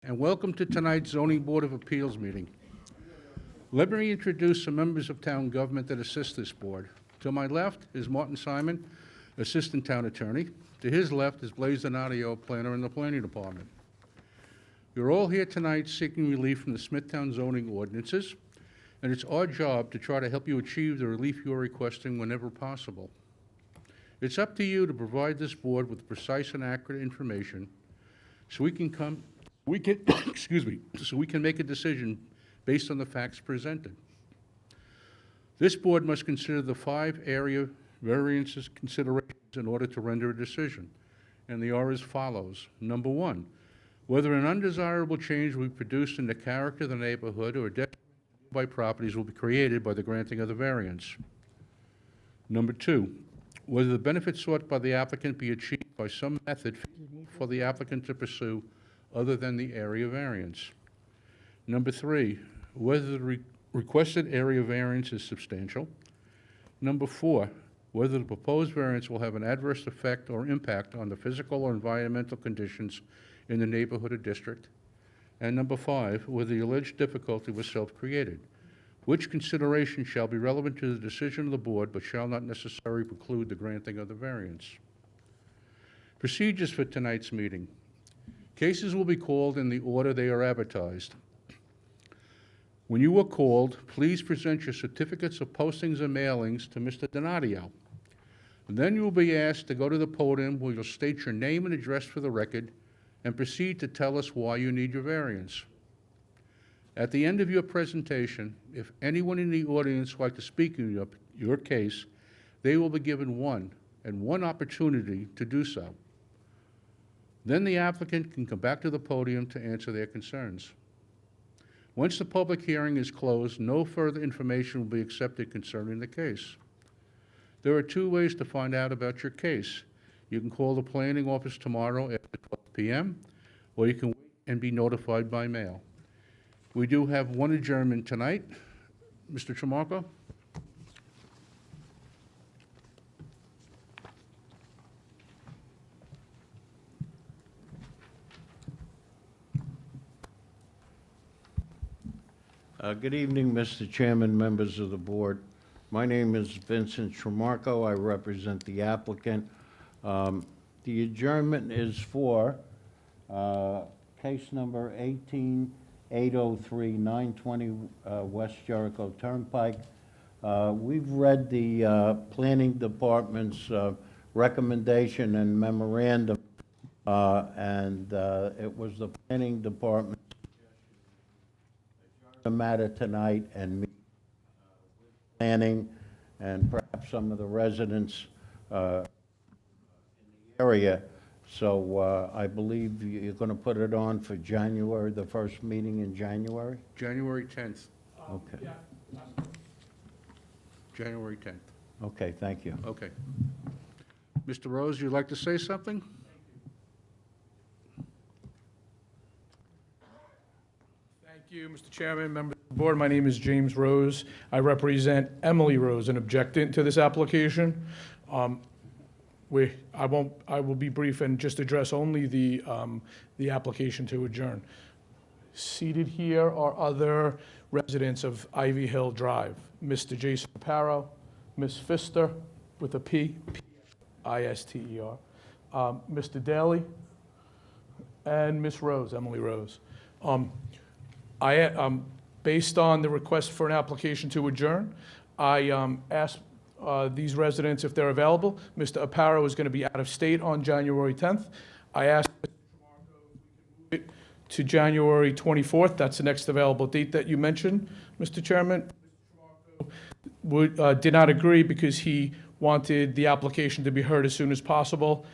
and welcome to tonight's Zoning Board of Appeals meeting. Let me introduce some members of town government that assist this board. To my left is Martin Simon, Assistant Town Attorney. To his left is Blaise Donadio, Planner in the Planning Department. You're all here tonight seeking relief from the Smithtown zoning ordinances, and it's our job to try to help you achieve the relief you're requesting whenever possible. It's up to you to provide this board with precise and accurate information so we can so we can make a decision based on the facts presented. This board must consider the 5 area variances considerations in order to render a decision, and they are as follows. Number 1, whether an undesirable change will be produced in the character of the neighborhood or detriment to nearby properties will be created by the granting of the variance. Number 2, whether the benefit sought by the applicant be achieved by some method for the applicant to pursue other than the area variance. Number 3, whether the requested area variance is substantial. Number 4, whether the proposed variance will have an adverse effect or impact on the physical or environmental conditions in the neighborhood or district. And number 5, whether the alleged difficulty was self-created, which consideration shall be relevant to the decision of the board but shall not necessarily preclude the granting of the variance. Procedures for tonight's meeting. Cases will be called in the order they are advertised. When you are called, please present your certificates of postings and mailings to Mr. Donadio. Then you will be asked to go to the podium where you'll state your name and address for the record and proceed to tell us why you need your variance. At the end of your presentation, if anyone in the audience would like to speak in your case, they will be given one opportunity to do so. Then the applicant can come back to the podium to answer their concerns. Once the public hearing is closed, no further information will be accepted concerning the case. There are 2 ways to find out about your case. You can call the planning office tomorrow after 12 p.m., or you can wait and be notified by mail. We do have one adjournment tonight. Mr. Tramarko? Good evening, Mr. Chairman, members of the board. My name is Vincent Tramarko. I represent the applicant. The adjournment is for case number 18803, 920 West Jericho Turnpike. We've read the planning department's recommendation and memorandum, and it was the planning department the matter tonight and meet with planning and perhaps some of the residents in the area. So I believe you're going to put it on for January, the first meeting in January? January 10th. Okay. Yeah. January 10th. Okay, thank you. Okay. Mr. Rose, you'd like to say something? Thank you, Mr. Chairman, members of the board. My name is James Rose. I represent Emily Rose, an objectant to this application. I will be brief and just address only the application to adjourn. Seated here are other residents of Ivy Hill Drive, Mr. Jason Aparo, Ms. Pfister with a P, I-S-T-E-R, Mr. Daly, and Ms. Rose, Emily Rose. Based on the request for an application to adjourn, I asked these residents if they're available. Mr. Aparo is going to be out of state on January 10th. I asked Mr. Tramarko if we can move it to January 24th. That's the next available date that you mentioned, Mr. Chairman. Mr. Tramarko did not agree because he wanted the application to be heard as soon as possible,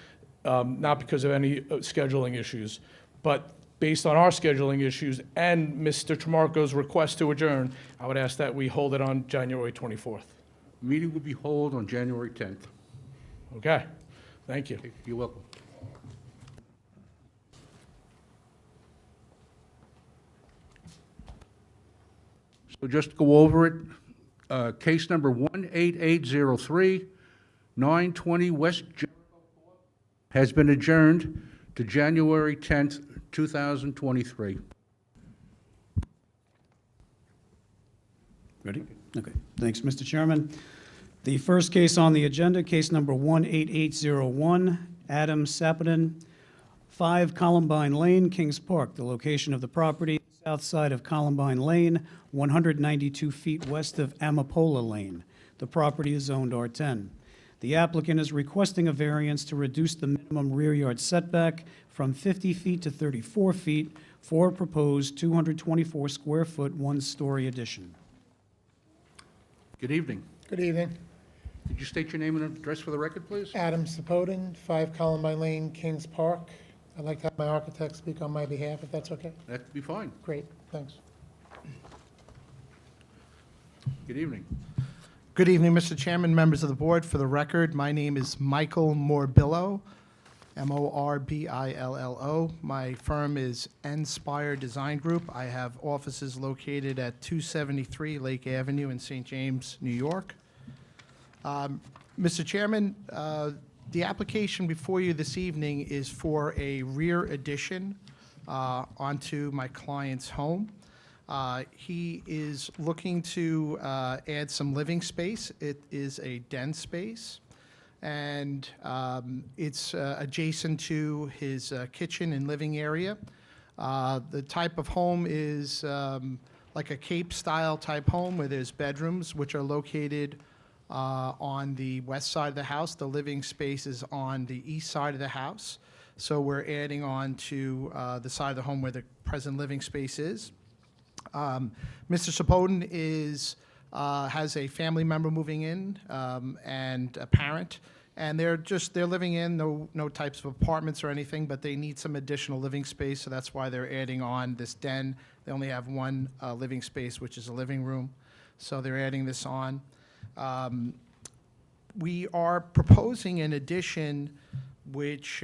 not because of any scheduling issues. But based on our scheduling issues and Mr. Tramarko's request to adjourn, I would ask that we hold it on January 24th. Meeting will be held on January 10th. Okay, thank you. Okay, you're welcome. So just to go over it, case number 18803, 920 West Jericho has been adjourned to January 10th, 2023. Ready? Okay. Thanks, Mr. Chairman. The first case on the agenda, case number 18801, Adam Sapadin, 5 Columbine Lane, Kings Park. The location of the property, south side of Columbine Lane, 192 feet west of Amapola Lane. The property is zoned R10. The applicant is requesting a variance to reduce the minimum rear yard setback from 50 feet to 34 feet for a proposed 224 square foot, one-story addition. Good evening. Good evening. Could you state your name and address for the record, please? Adam Sapodin, 5 Columbine Lane, Kings Park. I'd like to have my architect speak on my behalf, if that's okay. That'd be fine. Great, thanks. Good evening. Good evening, Mr. Chairman, members of the board. For the record, my name is Michael Morbillo, Morbillo. My firm is Nspire Design Group. I have offices located at 273 Lake Avenue in St. James, New York. Mr. Chairman, the application before you this evening is for a rear addition onto my client's home. He is looking to add some living space. It is a den space, and it's adjacent to his kitchen and living area. The type of home is like a Cape-style type home where there's bedrooms, which are located on the west side of the house. The living space is on the east side of the house. So we're adding on to the side of the home where the present living space is. Mr. Sapodin has a family member moving in and a parent, and they're living in, no types of apartments or anything, but they need some additional living space, so that's why they're adding on this den. They only have one living space, which is a living room, so they're adding this on. We are proposing an addition which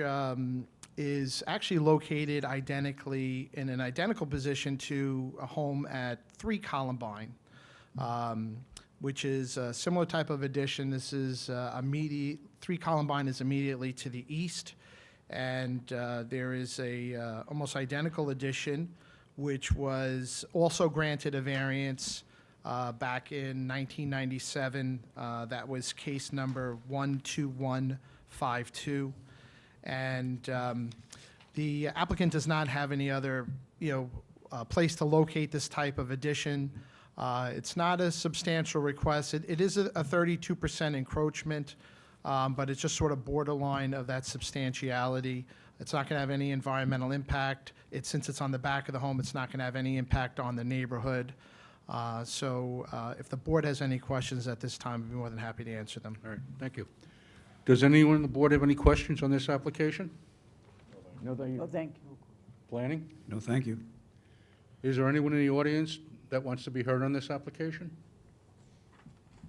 is actually located identically in an identical position to a home at 3 Columbine, which is a similar type of addition. This is 3 Columbine is immediately to the east, and there is a almost identical addition which was also granted a variance back in 1997. That was case number 12152. And the applicant does not have any other, place to locate this type of addition. It's not a substantial request. It is a 32% encroachment, but it's just sort of borderline of that substantiality. It's not going to have any environmental impact. Since it's on the back of the home, it's not going to have any impact on the neighborhood. So if the board has any questions at this time, I'd be more than happy to answer them. All right, thank you. Does anyone on the board have any questions on this application? No, thank you. Planning? No, thank you. Is there anyone in the audience that wants to be heard on this application?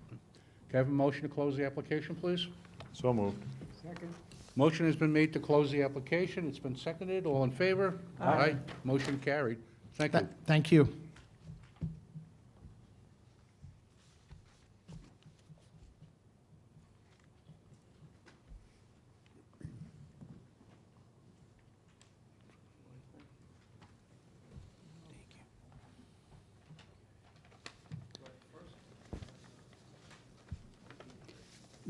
Can I have a motion to close the application, please? So moved. Second. Motion has been made to close the application. It's been seconded. All in favor? Aye. Motion carried. Thank you. Thank you.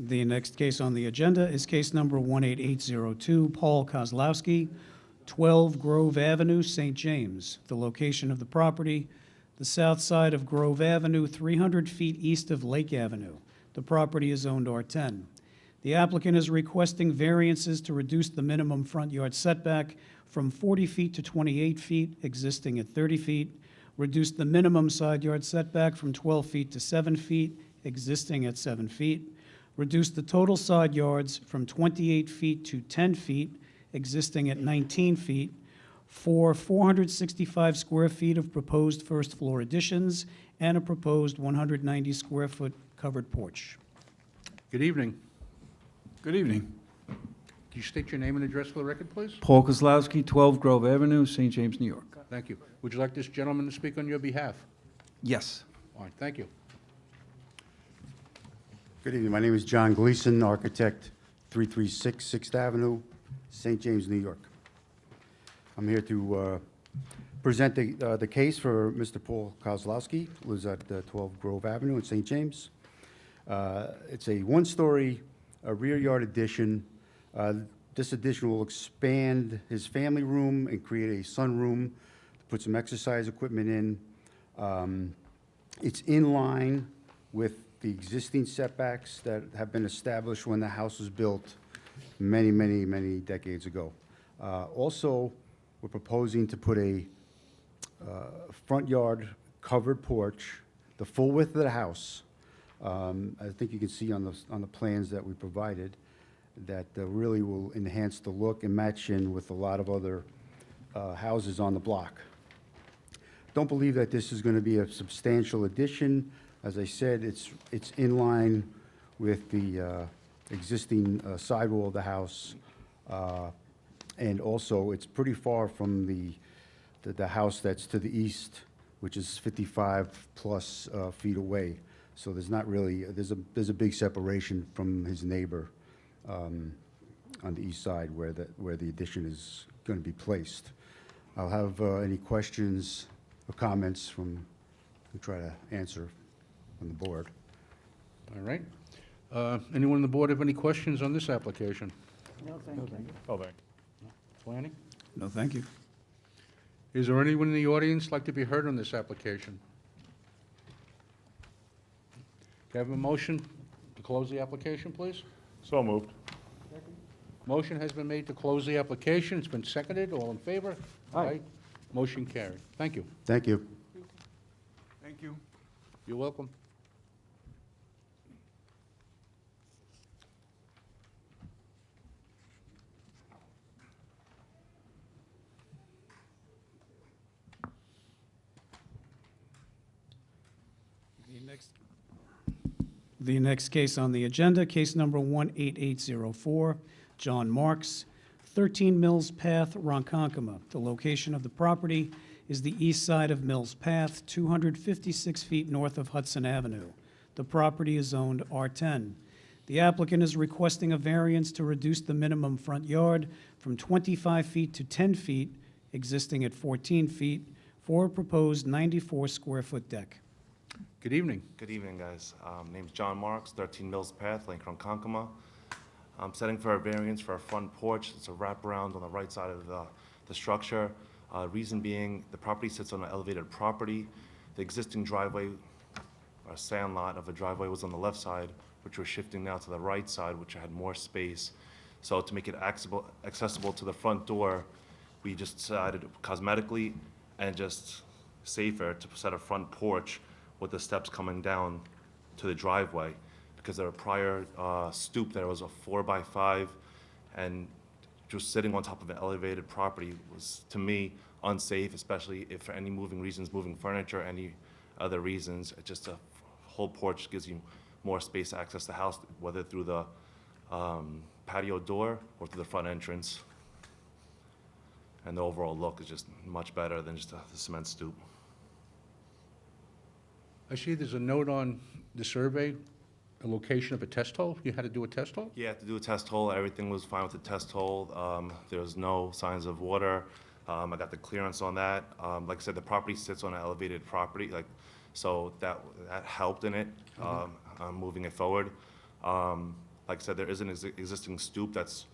The next case on the agenda is case number 18802, Paul Kozlowski, 12 Grove Avenue, St. James. The location of the property, the south side of Grove Avenue, 300 feet east of Lake Avenue. The property is zoned R10. The applicant is requesting variances to reduce the minimum front yard setback from 40 feet to 28 feet, existing at 30 feet, reduce the minimum side yard setback from 12 feet to 7 feet, existing at 7 feet, reduce the total side yards from 28 feet to 10 feet, existing at 19 feet, for 465 square feet of proposed first floor additions and a proposed 190 square foot covered porch. Good evening. Good evening. Can you state your name and address for the record, please? Paul Kozlowski, 12 Grove Avenue, St. James, New York. Thank you. Would you like this gentleman to speak on your behalf? Yes. All right, thank you. Good evening. My name is John Gleason, architect, 336 Sixth Avenue, St. James, New York. I'm here to present the case for Mr. Paul Kozlowski, who lives at 12 Grove Avenue in St. James. It's a one-story rear yard addition. This addition will expand his family room and create a sunroom to put some exercise equipment in. It's in line with the existing setbacks that have been established when the house was built many decades ago. Also, we're proposing to put a front yard covered porch, the full width of the house. I think you can see on the plans that we provided, that really will enhance the look and match in with a lot of other houses on the block. Don't believe that this is going to be a substantial addition. As I said, it's in line with the existing sidewall of the house. And also, it's pretty far from the house that's to the east, which is 55-plus feet away. So there's not really, there's a big separation from his neighbor on the east side where the addition is going to be placed. I'll have any questions or comments from, I'll try to answer from the board. All right. Anyone on the board have any questions on this application? No, thank you. Planning? No, thank you. Is there anyone in the audience like to be heard on this application? Can I have a motion to close the application, please? So moved. Motion has been made to close the application. It's been seconded. All in favor? Aye. Motion carried. Thank you. Thank you. Thank you. You're welcome. The next case on the agenda, case number 18804, John Marks, 13 Mills Path, Ronkonkoma. The location of the property is the east side of Mills Path, 256 feet north of Hudson Avenue. The property is zoned R10. The applicant is requesting a variance to reduce the minimum front yard from 25 feet to 10 feet, existing at 14 feet, for a proposed 94-square-foot deck. Good evening. Good evening, guys. Name's John Marks, 13 Mills Path, Lake Ronkonkoma. I'm setting for a variance for a front porch. It's a wraparound on the right side of the structure. Reason being, the property sits on an elevated property. The existing driveway, or sand lot of a driveway, was on the left side, which we're shifting now to the right side, which had more space. So to make it accessible to the front door, we just decided cosmetically and just safer to set a front porch with the steps coming down to the driveway, because there were prior stoop there was a 4x5, and just sitting on top of an elevated property was, to me, unsafe, especially if for any moving reasons, moving furniture, any other reasons. It just a whole porch gives you more space to access the house, whether through the patio door or through the front entrance. And the overall look is just much better than just the cement stoop. I see there's a note on the survey, a location of a test hole. You had to do a test hole? Yeah, to do a test hole, everything was fine with the test hole. There was no signs of water. I got the clearance on that. Like I said, the property sits on an elevated property, so that helped in it, moving it forward. Like I said, there is an existing stoop that's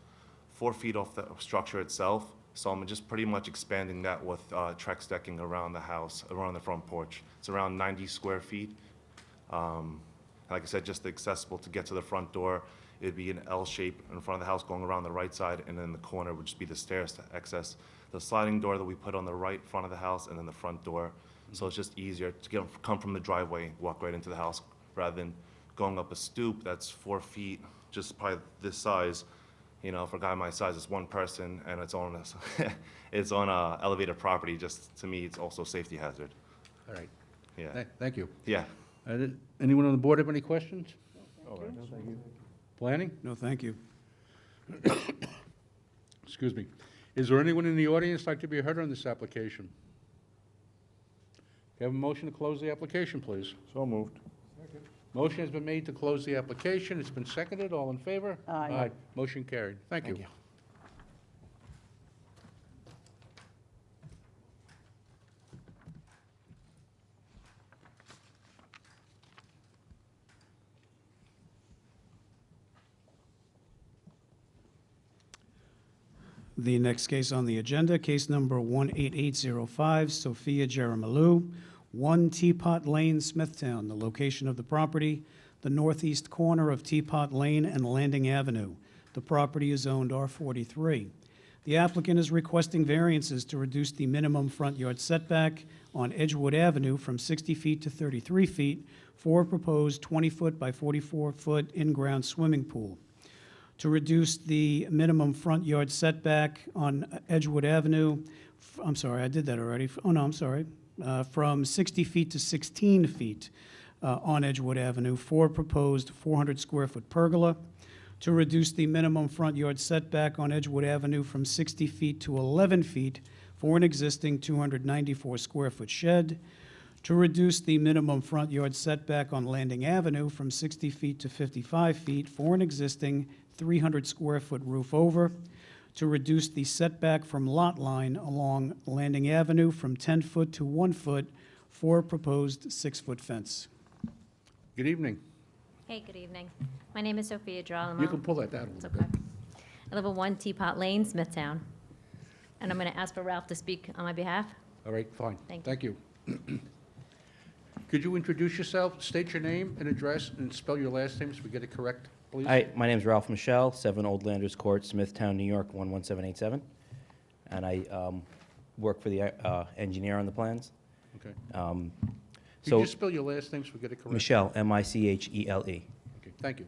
4 feet off the structure itself, so I'm just pretty much expanding that with Trex decking around the house, around the front porch. It's around 90 square feet. Like I said, just accessible to get to the front door. It'd be an L shape in front of the house going around the right side, and then the corner would just be the stairs to access the sliding door that we put on the right front of the house, and then the front door. So it's just easier to come from the driveway, walk right into the house, rather than going up a stoop that's 4 feet, just probably this size. You know, for a guy my size, it's one person, and it's on it's on a elevated property. Just to me, it's also a safety hazard. All right. Yeah, Thank you. yeah. Anyone on the board have any questions? Planning? No, thank you. Excuse me. Is there anyone in the audience like to be heard on this application? Can I have a motion to close the application, please? So moved. Motion has been made to close the application. It's been seconded. All in favor? Aye. Motion carried. Thank you. The next case on the agenda, case number 18805, Sophia Jeremilu, 1 Teapot Lane, Smithtown. The location of the property, the northeast corner of Teapot Lane and Landing Avenue. The property is zoned R43. The applicant is requesting variances to reduce the minimum front yard setback on Edgewood Avenue from 60 feet to 33 feet for a proposed 20-foot by 44-foot in-ground swimming pool. To reduce the minimum front yard setback on Edgewood Avenue, I'm sorry, I did that already. Oh, no, I'm sorry. From 60 feet to 16 feet on Edgewood Avenue for a proposed 400-square-foot pergola. To reduce the minimum front yard setback on Edgewood Avenue from 60 feet to 11 feet for an existing 294-square-foot shed. To reduce the minimum front yard setback on Landing Avenue from 60 feet to 55 feet for an existing 300-square-foot roof over. To reduce the setback from lot line along Landing Avenue from 10 foot to 1 foot for a proposed 6-foot fence. Good evening. Hey, good evening. My name is Sophia Girolamo. You can pull that down a It's little okay. bit. I live at 1 Teapot Lane, Smithtown. And I'm going to ask for Ralph to speak on my behalf. All right, fine. Thank you. Thank you. Could you introduce yourself, state your name and address, and spell your last name so we get it correct, please? Hi, my name's Ralph Michelle, 7 Old Landers Court, Smithtown, New York, 11787. And I work for the engineer on the plans. Okay. Could So, you spell your last name so we get it correct? Michelle, M-I-C-H-E-L-E. Okay, thank you.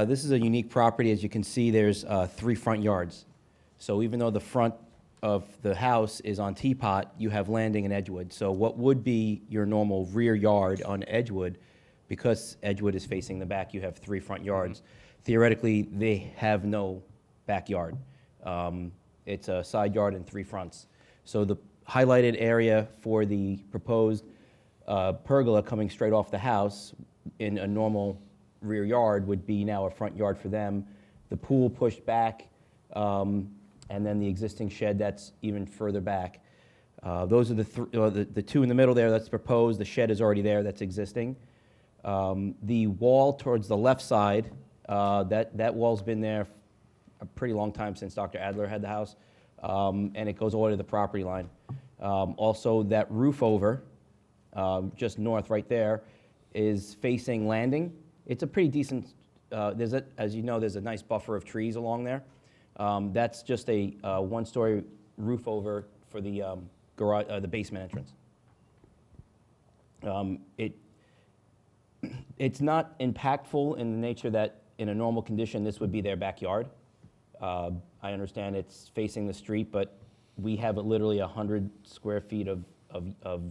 This is a unique property. As you can see, there's 3 front yards. So even though the front of the house is on Teapot, you have Landing and Edgewood. So what would be your normal rear yard on Edgewood, because Edgewood is facing the back, you have 3 front yards. Theoretically, they have no backyard. It's a side yard and 3 fronts. So the highlighted area for the proposed pergola coming straight off the house in a normal rear yard would be now a front yard for them. The pool pushed back, and then the existing shed that's even further back. Those are the 2 in the middle there that's proposed. The shed is already there, that's existing. The wall towards the left side, that wall's been there a pretty long time, since Dr. Adler had the house, and it goes all the way to the property line. Also, that roof over, just north right there, is facing Landing. It's a pretty decent, as you know, there's a nice buffer of trees along there. That's just a 1-story roof over for the garage, the basement entrance. It's not impactful in the nature that in a normal condition, this would be their backyard. I understand it's facing the street, but we have literally 100 square feet of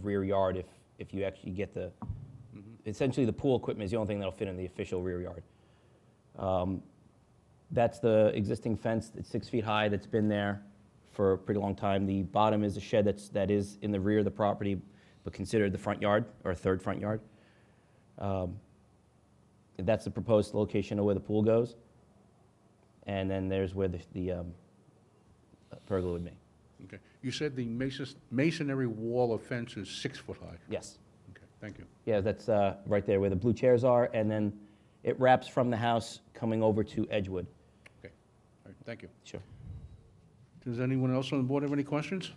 rear yard if you actually get the, essentially the pool equipment is the only thing that'll fit in the official rear yard. That's the existing fence that's 6 feet high that's been there for a pretty long time. The bottom is a shed that is in the rear of the property, but considered the front yard, or third front yard. That's the proposed location of where the pool goes. And then there's where the pergola would be. Okay. You said the masonry wall of fence is 6 foot high? Yes. Okay, thank you. Yeah, that's right there where the blue chairs are, and then it wraps from the house coming over to Edgewood. Okay, all right, thank you. Sure. Does anyone else on the board have any questions?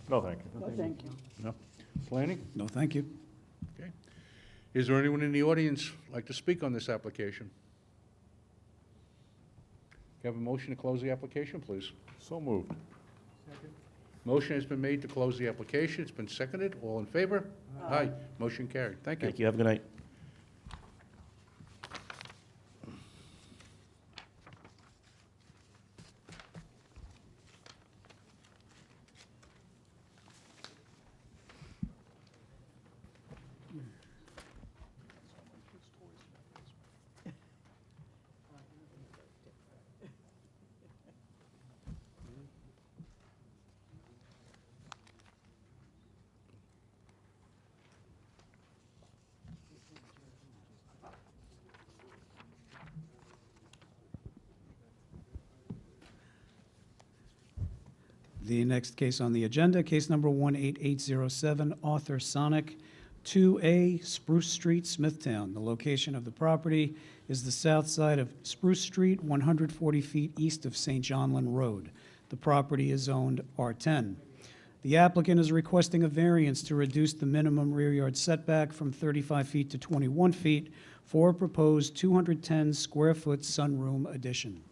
No, thank you. No? Planning? No, thank you. Okay. Is there anyone in the audience like to speak on this application? Can I have a motion to close the application, please? So moved. Motion has been made to close the application. It's been seconded. All in favor? Aye. Motion carried. Thank you. Thank you. Have a good night. The next case on the agenda, case number 18807, Arthur Sonic, 2A Spruce Street, Smithtown. The location of the property is the south side of Spruce Street, 140 feet east of St. John Lynn Road. The property is zoned R10. The applicant is requesting a variance to reduce the minimum rear yard setback from 35 feet to 21 feet for a proposed 210-square-foot sunroom addition.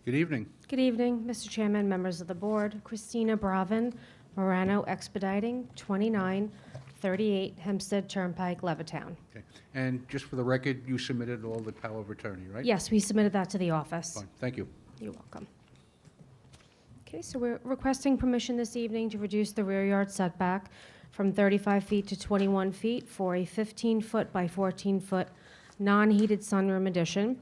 Good evening. Good evening, Mr. Chairman, members of the board. Christina Bravin, Morano Expediting, 2938 Hempstead Turnpike, Levittown. Okay. And just for the record, you submitted all the power of attorney, right? Yes, we submitted that to the office. Fine, thank you. You're welcome. Okay, so we're requesting permission this evening to reduce the rear yard setback from 35 feet to 21 feet for a 15-foot by 14-foot non-heated sunroom addition.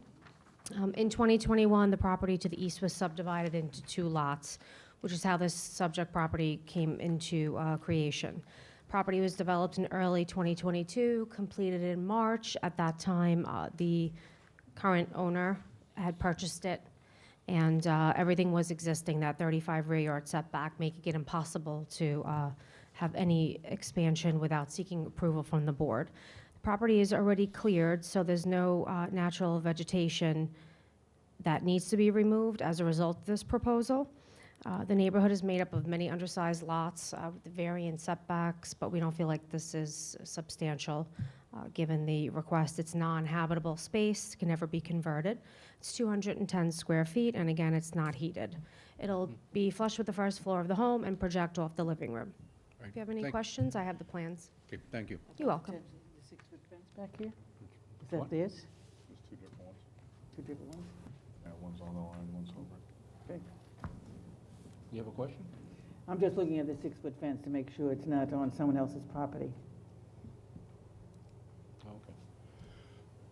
In 2021, the property to the east was subdivided into 2 lots, which is how this subject property came into creation. Property was developed in early 2022, completed in March. At that time, the current owner had purchased it, and everything was existing, that 35 rear yard setback, making it impossible to have any expansion without seeking approval from the board. The property is already cleared, so there's no natural vegetation that needs to be removed as a result of this proposal. The neighborhood is made up of many undersized lots with varying setbacks, but we don't feel like this is substantial given the request. It's non-habitable space, can never be converted. It's 210 square feet, and again, it's not heated. It'll be flush with the first floor of the home and project off the living room. Right. If you have any Thank- questions, I have the plans. Okay, thank you. You're welcome. The 6-foot fence back here? Is What? that theirs? There's 2 different ones. 2 different ones? Yeah, one's on the line, one's over. Okay. You have a question? I'm just looking at the 6-foot fence to make sure it's not on someone else's property. Okay.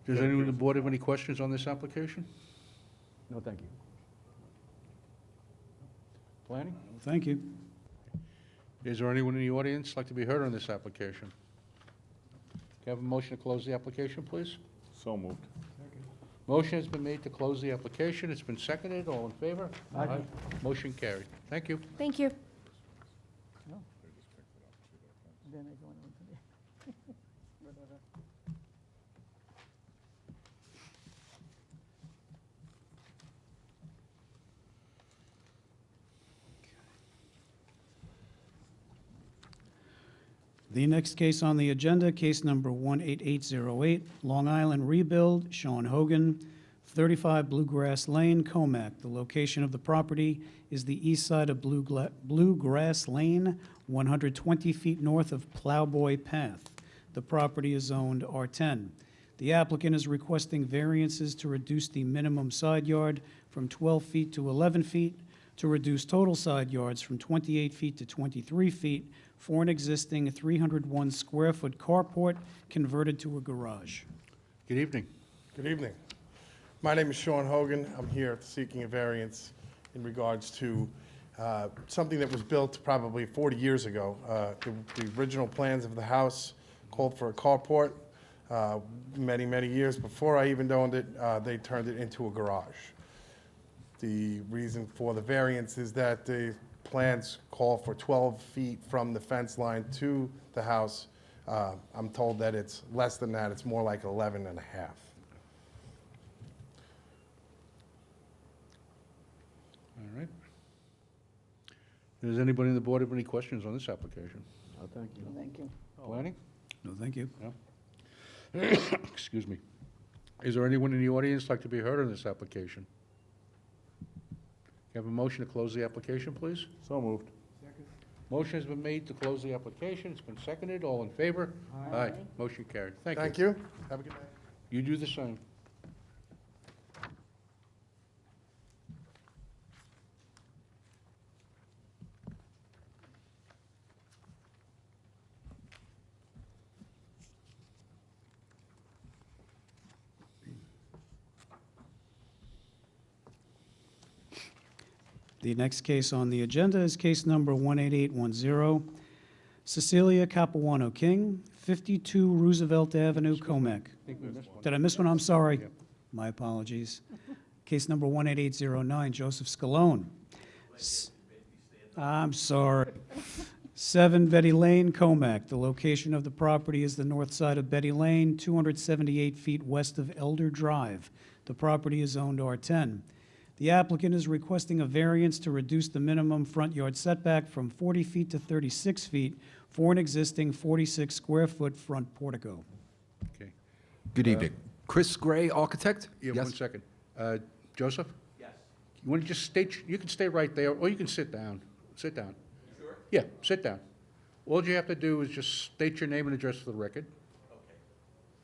Does anyone on the board have any questions on this application? No, thank you. Planning? Thank you. Is there anyone in the audience like to be heard on this application? Can I have a motion to close the application, please? So moved. Motion has been made to close the application. It's been seconded. All in favor? Aye. Motion carried. Thank you. Thank you. Then I go on into there. Whatever. The next case on the agenda, case number 18808, Long Island Rebuild, Sean Hogan, 35 Bluegrass Lane, Comac. The location of the property is the east side of Bluegrass Lane, 120 feet north of Plowboy Path. The property is zoned R10. The applicant is requesting variances to reduce the minimum side yard from 12 feet to 11 feet, to reduce total side yards from 28 feet to 23 feet for an existing 301-square-foot carport converted to a garage. Good evening. Good evening. My name is Sean Hogan. I'm here seeking a variance in regards to something that was built probably 40 years ago. The original plans of the house called for a carport. Many, many years before I even owned it, they turned it into a garage. The reason for the variance is that the plans call for 12 feet from the fence line to the house. I'm told that it's less than that. It's more like 11 and a half. All right. Does anybody on the board have any questions on this application? No, thank you. Thank you. Planning? No, thank you. Excuse me. Is there anyone in the audience like to be heard on this application? Can I have a motion to close the application, please? So moved. Motion has been made to close the application. It's been seconded. All in favor? Aye. Motion carried. Thank you. Thank you. Have a good night. You do the same. The next case on the agenda is case number 18810, Cecilia Capuano King, 52 Roosevelt Avenue, Comac. I think we missed one. Did I miss one? I'm sorry. Yep. My apologies. Case number 18809, Joseph Scalone. I'm sorry. 7 Betty Lane, Comac. The location of the property is the north side of Betty Lane, 278 feet west of Elder Drive. The property is zoned R10. The applicant is requesting a variance to reduce the minimum front yard setback from 40 feet to 36 feet for an existing 46-square-foot front portico. Okay. Good evening. Chris Gray, architect? Yeah, Yes? one second. Joseph? Yes. You want to just state, you can stay right there, or you can sit down. Sit down. Sure? Yeah, sit down. All you have to do is just state your name and address for the record. Okay.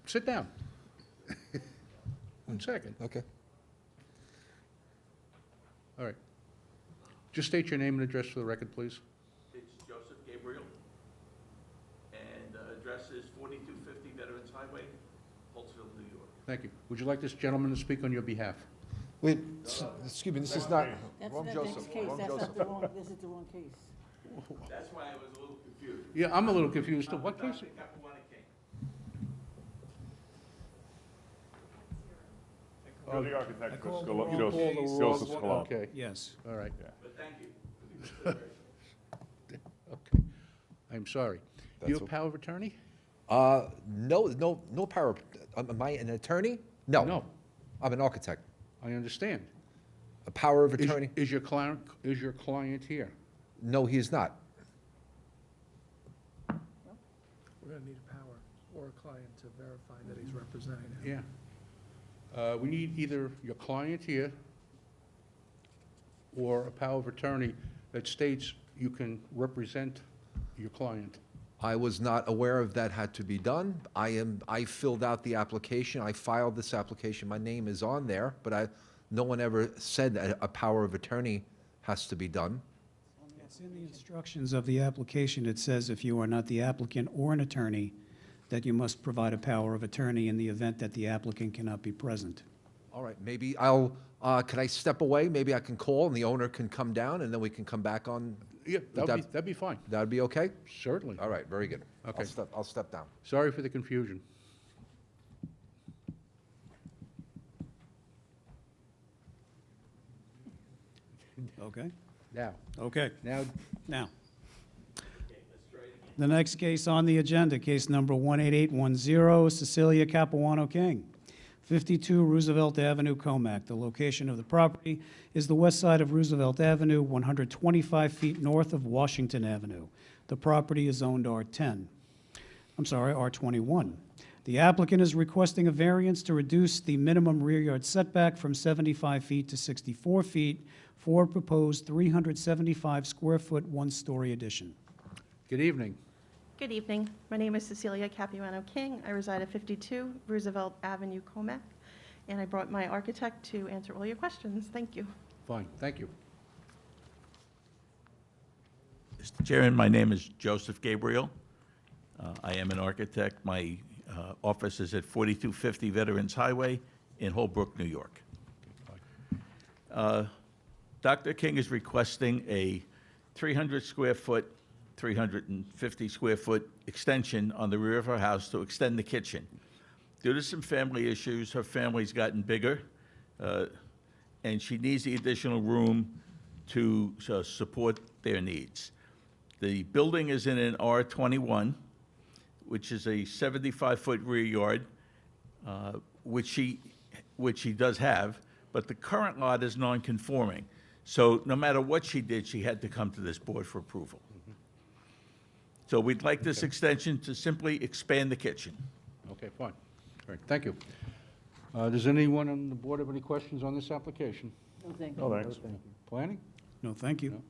Sit down. 1 second. Okay. All right. Just state your name and address for the record, please. It's Joseph Gabriel, and address is 4250 Veterans Highway, Holtzville, New York. Thank you. Would you like this gentleman to speak on your behalf? Wait, excuse me, this is not, That's wrong not Joseph, next case, wrong that's Joseph. not the wrong, this is the wrong case. That's why I was a little confused. Yeah, I'm a little confused too. What case? Dr. Capuano King. You're the architect, Chris called the Scolo- wrong Joseph case. Joseph Scalone. Okay, Yes. all right. But thank you. Okay. I'm sorry. You That's have power of attorney? No power, am I an attorney? No. No. I'm an architect. I understand. A power of Is- attorney? Is your client here? No, he is not. We're going to need a power or a client to verify that he's representing him. Yeah. We need either your client here or a power of attorney that states you can represent your client. I was not aware of that had to be done. I filled out the application, I filed this application, my name is on there, but no one ever said that a power of attorney has to be done. It's in the instructions of the application. It says if you are not the applicant or an attorney, that you must provide a power of attorney in the event that the applicant cannot be present. All right, maybe can I step away? Maybe I can call and the owner can come down and then we can come back on? Yeah, that'd be fine. That'd be okay? Certainly. All right, very good. Okay. I'll step down. Sorry for the confusion. Okay? Now, Okay. now, Now, the next case on the agenda, case number 18810, Cecilia Capuano King, 52 Roosevelt Avenue, Comac. The location of the property is the west side of Roosevelt Avenue, 125 feet north of Washington Avenue. The property is zoned R10. I'm sorry, R21. The applicant is requesting a variance to reduce the minimum rear yard setback from 75 feet to 64 feet for a proposed 375-square-foot, one-story addition. good evening. Good evening. My name is Cecilia Capuano King. I reside at 52 Roosevelt Avenue, Comac, and I brought my architect to answer all your questions. Thank you. Fine, thank you. Mr. Chairman, my name is Joseph Gabriel. I am an architect. My office is at 4250 Veterans Highway in Holbrook, New York. Dr. King is requesting a 300-square-foot, 350-square-foot extension on the rear of her house to extend the kitchen. Due to some family issues, her family's gotten bigger, and she needs the additional room to support their needs. The building is in an R21, which is a 75-foot rear yard, which she does have, but the current lot is non-conforming. So no matter what she did, she had to come to this board for approval. So we'd like this extension to simply expand the kitchen. Okay, fine. All right, thank you. Does anyone on the board have any questions on this application? No, thank you. No, thanks. Planning? No, thank you.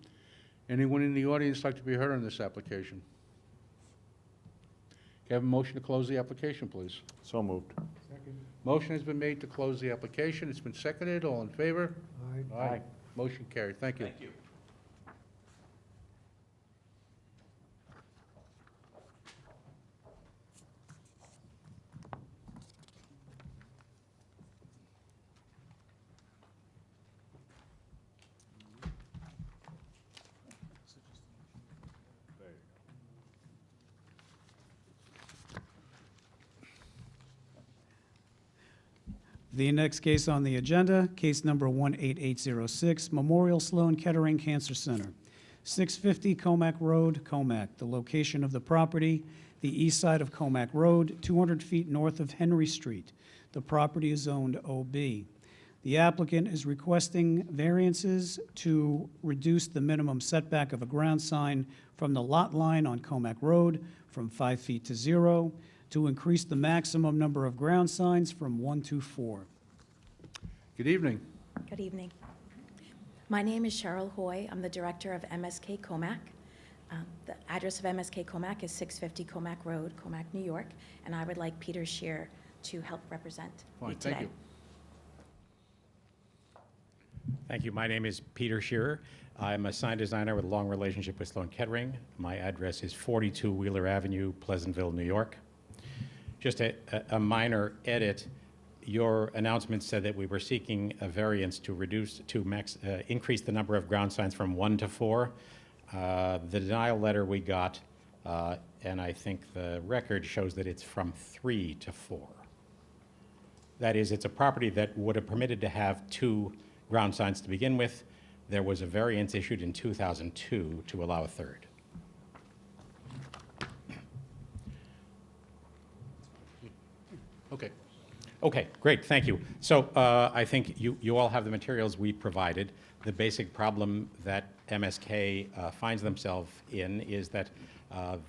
Anyone in the audience like to be heard on this application? Can I have a motion to close the application, please? So moved. Motion has been made to close the application. It's been seconded. All in favor? Aye. Motion carried. Thank you. Thank you. The next case on the agenda, case number 18806, Memorial Sloan Kettering Cancer Center, 650 Comac Road, Comac. The location of the property, the east side of Comac Road, 200 feet north of Henry Street. The property is zoned OB. The applicant is requesting variances to reduce the minimum setback of a ground sign from the lot line on Comac Road from 5 feet to 0, to increase the maximum number of ground signs from 1 to 4. Good evening. Good evening. My name is Cheryl Hoy. I'm the director of MSK Comac. The address of MSK Comac is 650 Comac Road, Comac, New York, and I would like Peter Shear to help represent me Fine, today. thank you. Thank you. My name is Peter Shearer. I'm a sign designer with a long relationship with Sloan Kettering. My address is 42 Wheeler Avenue, Pleasantville, New York. Just a minor edit. Your announcement said that we were seeking a variance to increase the number of ground signs from 1 to 4. The denial letter we got, and I think the record shows that it's from 3 to 4. That is, it's a property that would have permitted to have 2 ground signs to begin with. There was a variance issued in 2002 to allow a 3rd. Okay. Okay, great, thank you. So I think you all have the materials we provided. The basic problem that MSK finds themselves in is that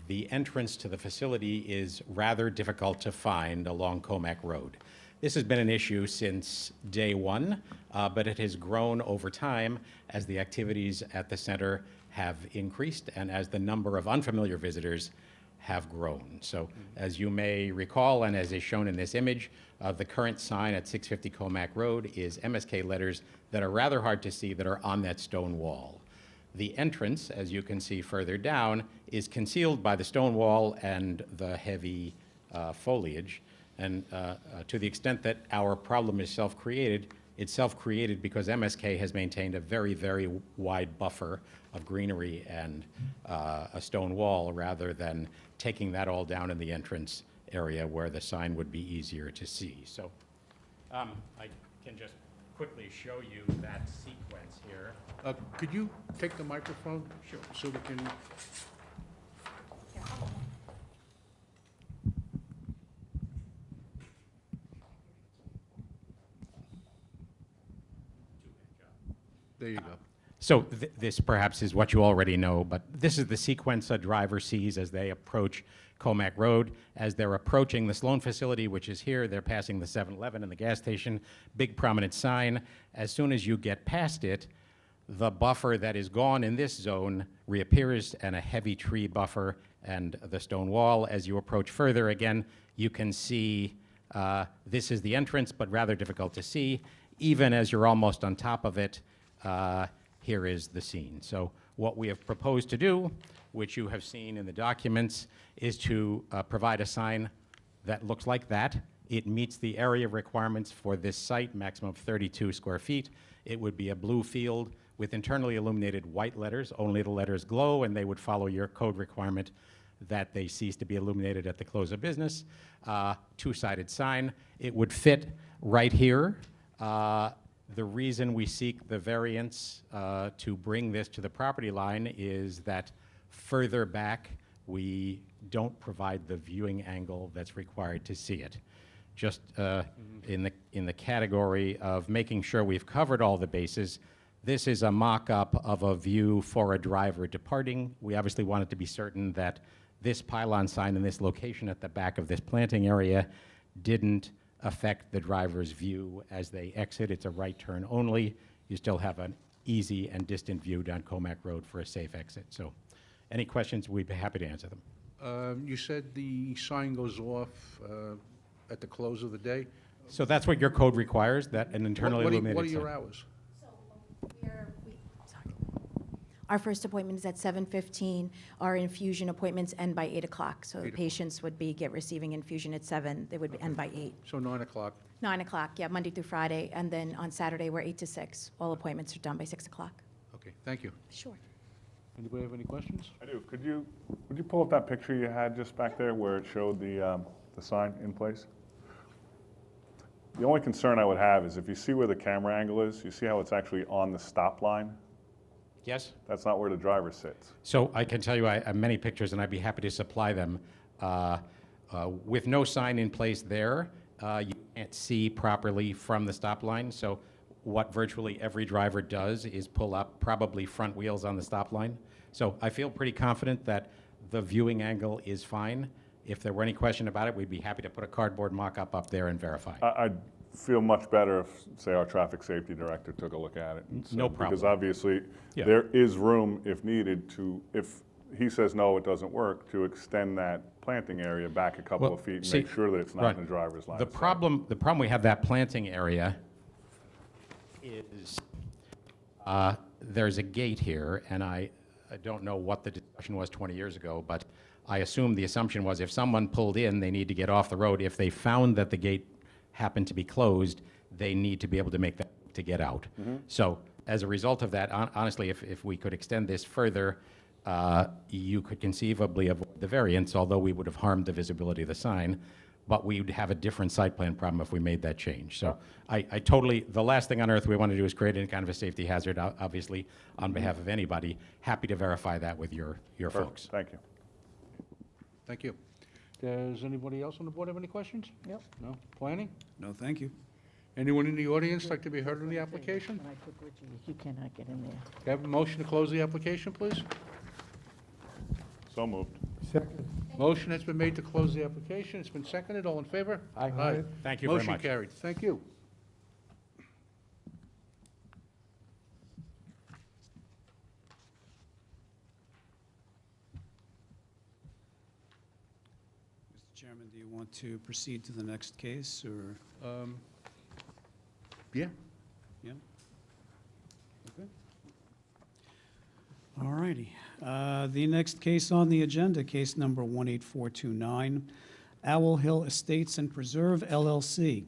the entrance to the facility is rather difficult to find along Comac Road. This has been an issue since day one, but it has grown over time as the activities at the center have increased and as the number of unfamiliar visitors have grown. So as you may recall, and as is shown in this image, the current sign at 650 Comac Road is MSK letters that are rather hard to see that are on that stone wall. The entrance, as you can see further down, is concealed by the stone wall and the heavy foliage. And to the extent that our problem is self-created, it's self-created because MSK has maintained a very, very wide buffer of greenery and a stone wall rather than taking that all down in the entrance area where the sign would be easier to see. So I can just quickly show you that sequence here. Could you take the microphone? Sure. So we can... There you go. So this perhaps is what you already know, but this is the sequence a driver sees as they approach Comac Road. As they're approaching the Sloan facility, which is here, they're passing the 7-Eleven and the gas station, big prominent sign. As soon as you get past it, the buffer that is gone in this zone reappears, and a heavy tree buffer and the stone wall. As you approach further, again, you can see this is the entrance, but rather difficult to see. Even as you're almost on top of it, here is the scene. So what we have proposed to do, which you have seen in the documents, is to provide a sign that looks like that. It meets the area requirements for this site, maximum of 32 square feet. It would be a blue field with internally illuminated white letters. Only the letters glow, and they would follow your code requirement that they cease to be illuminated at the close of business. Two-sided sign. It would fit right here. The reason we seek the variance to bring this to the property line is that further back, we don't provide the viewing angle that's required to see it. Just in the category of making sure we've covered all the bases, this is a mock-up of a view for a driver departing. We obviously wanted to be certain that this pylon sign in this location at the back of this planting area didn't affect the driver's view as they exit. It's a right turn only. You still have an easy and distant view down Comac Road for a safe exit. So any questions, we'd be happy to answer them. You said the sign goes off at the close of the day? So that's what your code requires, that an internally illuminated What are sign. your hours? Our first appointment is at 7:15. Our infusion appointments end by 8 o'clock. So the 8 o'clock. patients would be receiving infusion at 7. They would end by 8. So 9 o'clock. 9 o'clock, yeah, Monday through Friday. And then on Saturday, we're 8 to 6. All appointments are done by 6 o'clock. Okay, thank you. Sure. Anybody have any questions? I do. Would you pull up that picture you had just back there where it showed the sign in place? The only concern I would have is if you see where the camera angle is, you see how it's actually on the stop line? Yes? That's not where the driver sits. So I can tell you I have many pictures, and I'd be happy to supply them. With no sign in place there, you can't see properly from the stop line. So what virtually every driver does is pull up, probably front wheels on the stop line. So I feel pretty confident that the viewing angle is fine. If there were any question about it, we'd be happy to put a cardboard mock-up up there and verify. I'd feel much better if, say, our traffic safety director took a look at it. and No said- Because problem. obviously, Yeah. there is room, if needed, to, if he says, no, it doesn't work, to extend that planting area back a couple Well, of feet and see, make sure that it's not right. in the driver's line. The of sight. problem we have that planting area is there's a gate here, and I don't know what the discussion was 20 years ago, but I assume the assumption was if someone pulled in, they need to get off the road. If they found that the gate happened to be closed, they need to be able to make that to get out. So as a result of that, honestly, if we could extend this further, you could conceivably avoid the variance, although we would have harmed the visibility of the sign, but we would have a different site plan problem if we made that change. So I totally, the last thing on earth we want to do is create any kind of a safety hazard, obviously, on behalf of anybody. Happy to verify that with your Perfect. folks. Thank you. Thank you. Does anybody else on the board have any questions? Yep. No? Planning? No, thank you. Anyone in the audience like to be heard on the application? When I took Richie, you cannot get in there. Can I have a motion to close the application, please? So moved. Motion has been made to close the application. It's been seconded. All in favor? Aye. Thank you very much. Motion carried. Thank you. Mr. Chairman, do you want to proceed to the next case, or? Yeah. Yeah? Okay. All righty. The next case on the agenda, case number 18429, Owl Hill Estates and Preserve LLC.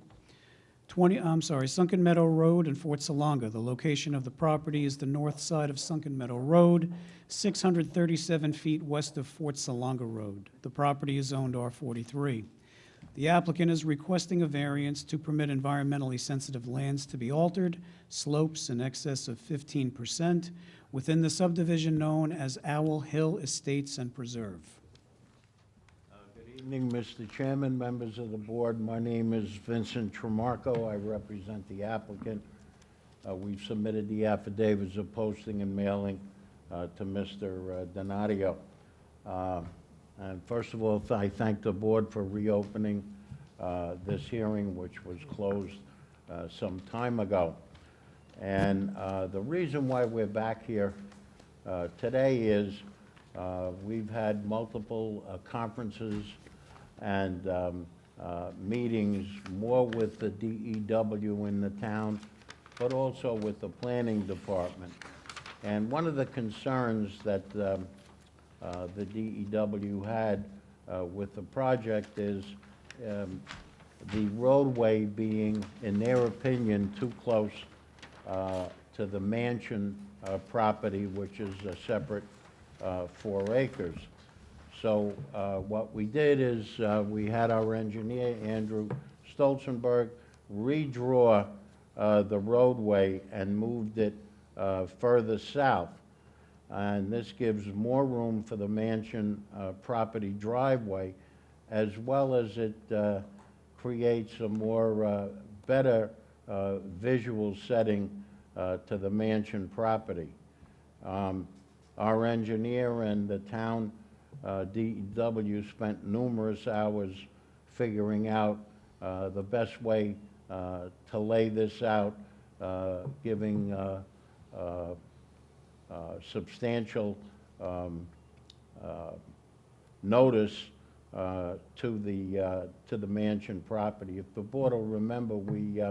Sunken Meadow Road in Fort Salonga. The location of the property is the north side of Sunken Meadow Road, 637 feet west of Fort Salonga Road. The property is zoned R43. The applicant is requesting a variance to permit environmentally sensitive lands to be altered, slopes in excess of 15%, within the subdivision known as Owl Hill Estates and Preserve. Good evening, Mr. Chairman, members of the board. My name is Vincent Tremarco. I represent the applicant. We've submitted the affidavits of posting and mailing to Mr. Donadio. And first of all, I thank the board for reopening this hearing, which was closed some time ago. And the reason why we're back here today is we've had multiple conferences and meetings, more with the DEW in the town, but also with the planning department. And one of the concerns that the DEW had with the project is the roadway being, in their opinion, too close to the mansion property, which is a separate 4 acres. So what we did is we had our engineer, Andrew Stolzenberg, redraw the roadway and moved it further south. And this gives more room for the mansion property driveway, as well as it creates a more better visual setting to the mansion property. Our engineer and the town DEW spent numerous hours figuring out the best way to lay this out, giving substantial notice to the mansion property. If the board will remember, we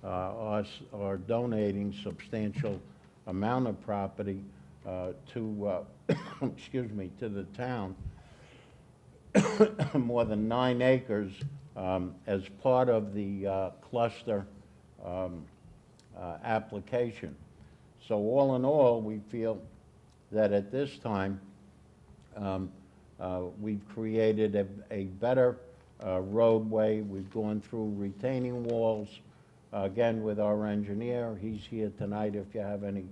are donating substantial amount of property to excuse me, to the town, more than 9 acres as part of the cluster application. So all in all, we feel that at this time, we've created a better roadway. We've gone through retaining walls, again, with our engineer. He's here tonight if you have any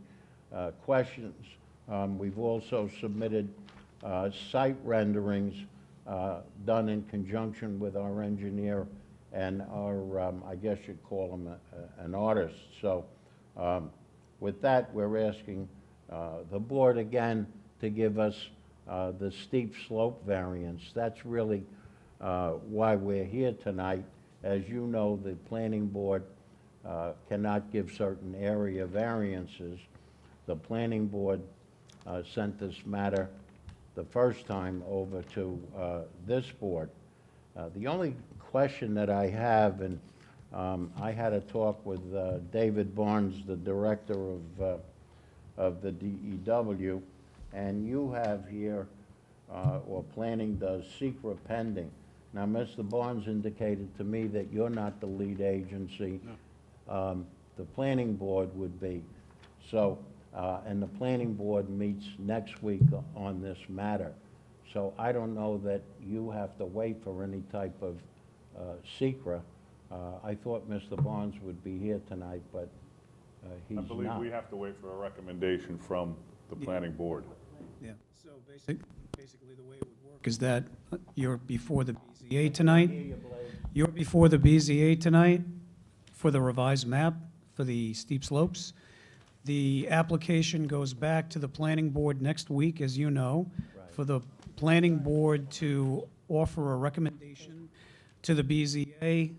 questions. We've also submitted site renderings done in conjunction with our engineer and our, I guess you'd call him an artist. So with that, we're asking the board again to give us the steep slope variance. That's really why we're here tonight. As you know, the planning board cannot give certain area variances. The planning board sent this matter the first time over to this board. The only question that I have, and I had a talk with David Barnes, the director of the DEW, and you have here, or planning does, secret pending. Now, Mr. Barnes indicated to me that you're not the lead agency. The planning board would be. So, and the planning board meets next week on this matter. So I don't know that you have to wait for any type of secret. I thought Mr. Barnes would be here tonight, but he's I not. believe we have to wait for a recommendation from the planning board. Yeah, so basically the way it would work is that you're before the BZA tonight. You're before the BZA tonight for the revised map for the steep slopes. The application goes back to the planning board next week, as you know, for the planning board to offer a recommendation to the BZA,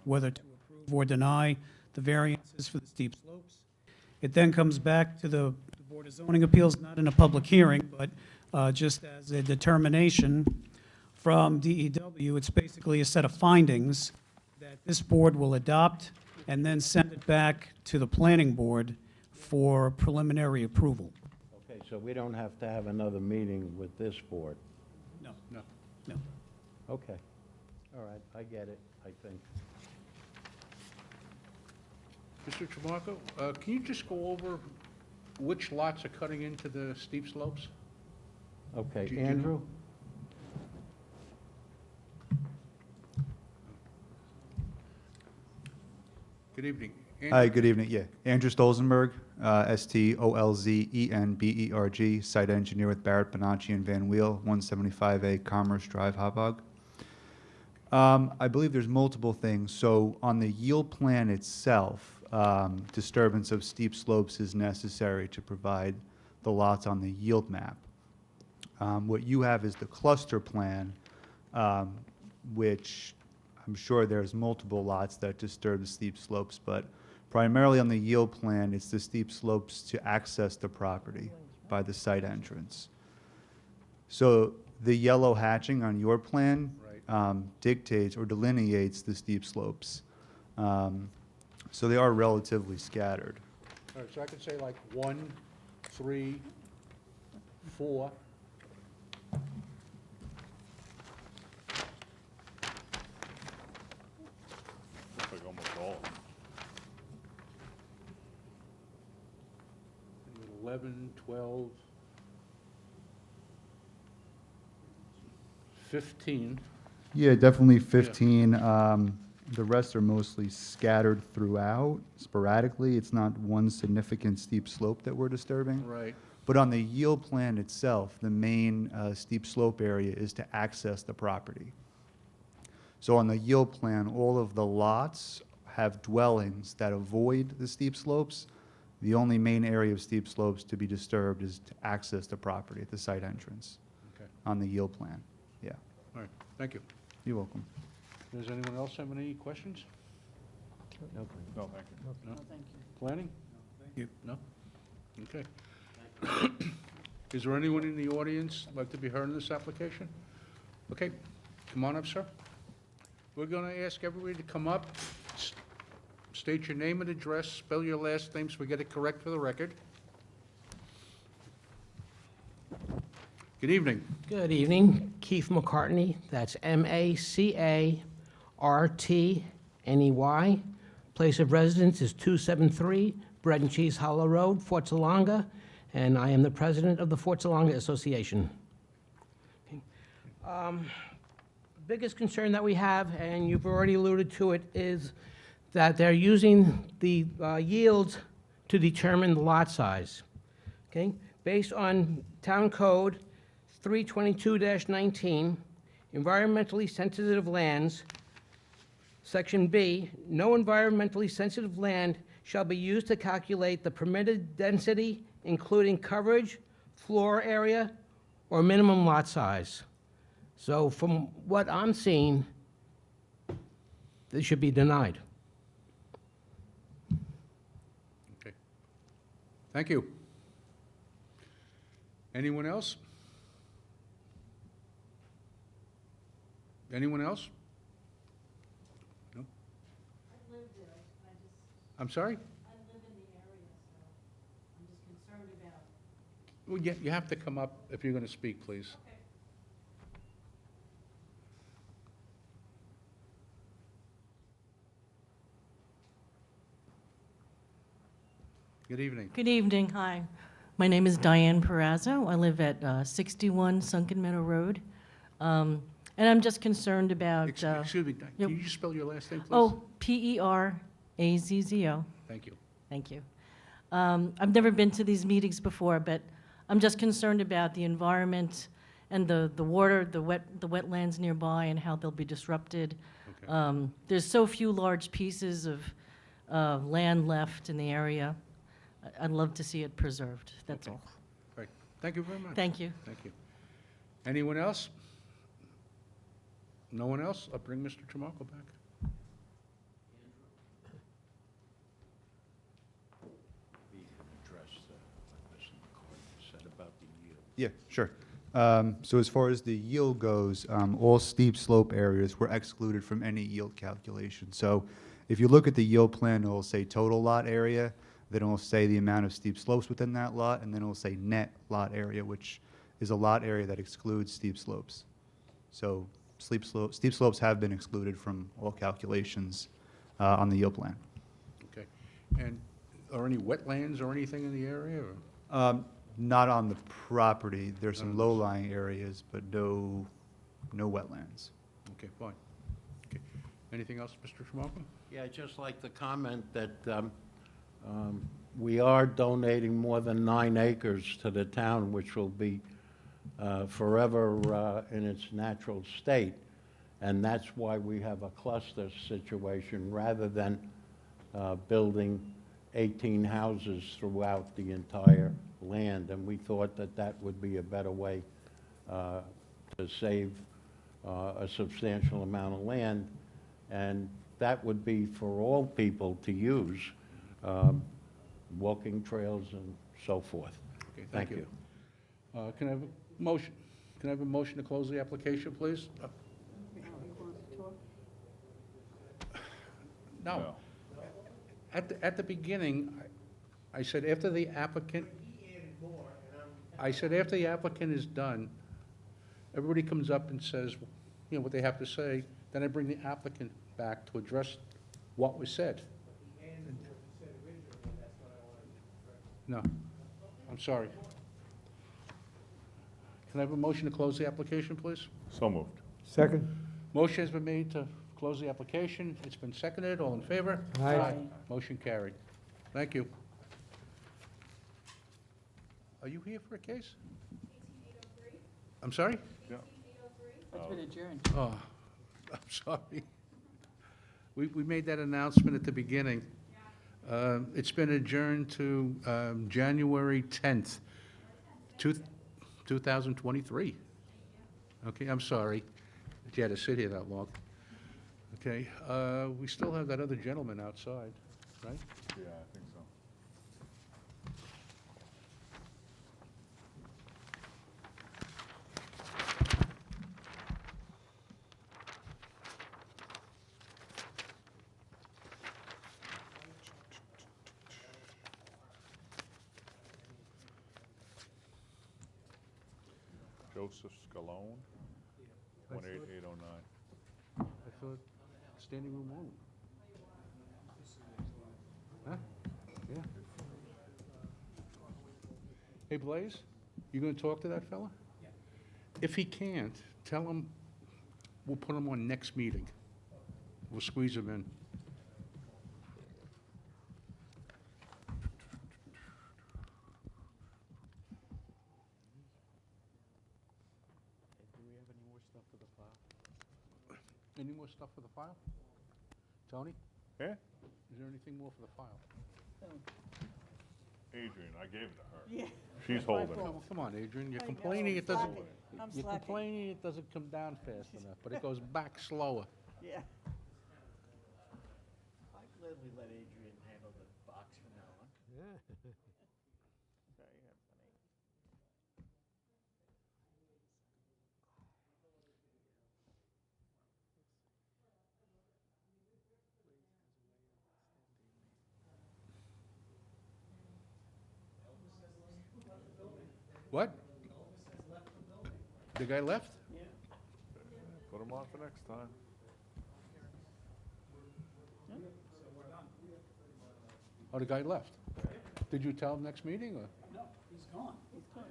whether to approve or deny the variances for the steep slopes. It then comes back to the Board of Zoning Appeals, not in a public hearing, but just as a determination from DEW. It's basically a set of findings that this board will adopt and then send it back to the planning board for preliminary approval. Okay, so we don't have to have another meeting with this board? No. No. No. Okay. All right, I get it, I think. Mr. Tramarko, can you just go over which lots are cutting into the steep slopes? Okay, Do you know? Andrew? Good evening. Hi, Andrew, good evening. Yeah, Andrew Stolzenberg, Stolzenberg, site engineer with Barrett, Bonacci, and Van Weel, 175A Commerce Drive, Hobog. I believe there's multiple things. So on the yield plan itself, disturbance of steep slopes is necessary to provide the lots on the yield map. What you have is the cluster plan, which I'm sure there's multiple lots that disturb the steep slopes, but primarily on the yield plan, it's the steep slopes to access the property by the site entrance. So the yellow hatching on your plan dictates or delineates the steep slopes. So they are relatively scattered. all right, so I could say like 1, 3, 4. Looks like almost all of them. 11, 12, 15. Yeah, definitely 15. The rest are mostly scattered throughout sporadically. It's not one significant steep slope that we're disturbing. Right. But on the yield plan itself, the main steep slope area is to access the property. So on the yield plan, all of the lots have dwellings that avoid the steep slopes. The only main area of steep slopes to be disturbed is to access the property at the site entrance Okay, on the yield plan. Yeah, all right, thank you. you're welcome. Does anyone else have any questions? No, thank you. No? Planning? Thank you. No? Okay. Is there anyone in the audience like to be heard in this application? Okay, come on up, sir. We're going to ask everybody to come up, state your name and address, spell your last name so we get it correct for the record. Good evening. Good evening, Keith McCartney, that's MACARTNEY. Place of residence is 273 Bread and Cheese Hollow Road, Fort Salonga, and I am the president of the Fort Salonga Association. Okay. Biggest concern that we have, and you've already alluded to it, is that they're using the yields to determine the lot size. Okay? Based on Town Code 322-19, environmentally sensitive lands, Section B, no environmentally sensitive land shall be used to calculate the permitted density, including coverage, floor area, or minimum lot size. So from what I'm seeing, this should be denied. Okay. Thank you. Anyone else? Anyone else? No? I'm sorry? Well, you have to come up if you're going to speak, please. Good evening. Good evening, hi. My name is Diane Perazzo. I live at 61 Sunken Meadow Road. And I'm just concerned about... Excuse me, can you just spell your last name, please? Oh, Perazzo. Thank you. Thank you. I've never been to these meetings before, but I'm just concerned about the environment and the water, the wetlands nearby and how they'll be disrupted. Okay. There's so few large pieces of land left in the area. I'd love to see it preserved, that's all. Great. Thank you very much. Thank you. Thank you. Anyone else? No one else? I'll bring Mr. Tramarko back. Yeah, sure. So as far as the yield goes, all steep slope areas were excluded from any yield calculation. So if you look at the yield plan, it'll say total lot area, then it'll say the amount of steep slopes within that lot, and then it'll say net lot area, which is a lot area that excludes steep slopes. So steep slopes have been excluded from all calculations on the yield plan. Okay. And are any wetlands or anything in the area? Or? Not on the property. There's some low-lying areas, but no wetlands. Okay, fine. Okay. Anything else, Mr. Tramarko? Yeah, I'd just like to comment that we are donating more than 9 acres to the town, which will be forever in its natural state. And that's why we have a cluster situation rather than building 18 houses throughout the entire land. And we thought that that would be a better way to save a substantial amount of land. And that would be for all people to use, walking trails and so forth. Okay, thank you. Can I have a motion? Can I have a motion to close the application, please? No. At the beginning, I said after the applicant, is done, everybody comes up and says, you know, what they have to say, then I bring the applicant back to address what was said. No, I'm sorry. Can I have a motion to close the application, please? So moved. Second. Motion has been made to close the application. It's been seconded. All in favor? Aye. Motion carried. Thank you. Are you here for a case? I'm sorry? Yeah. It's been adjourned. Oh, I'm sorry. We made that announcement at the beginning. It's been adjourned to January 10th, 2023. Okay, I'm sorry that you had to sit here that long. Okay, we still have that other gentleman outside, right? Yeah, I think so. Joseph Scalone, 18809. I thought standing room only. Huh? Yeah. Hey, Blaze, you gonna talk to that fella? Yeah. If he can't, tell him we'll put him on next meeting. We'll squeeze him in. stuff for the file? Any more stuff for the file? Tony, Yeah? is there anything more for the file? Adrian, I gave it to her. Yeah. She's holding it. Come on, Adrian, you're I know, complaining I'm it doesn't, slacking. I'm you're slacking. complaining it doesn't come down fast enough, but it goes back slower. Yeah. I gladly let Adrian handle the box from now on. What? The guy left? Put them on for next time. Oh, the guy left? Did you tell him next meeting, or? No, he's gone.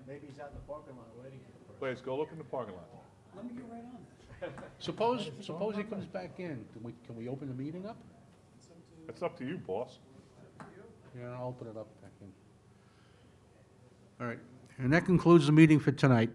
Maybe he's out in the parking lot waiting for the Please, go look in the parking lot. Let me get right on that. Suppose he comes back in, can we open the meeting up? It's up to you, boss. Yeah, I'll open it up back in. All right, and that concludes the meeting for tonight.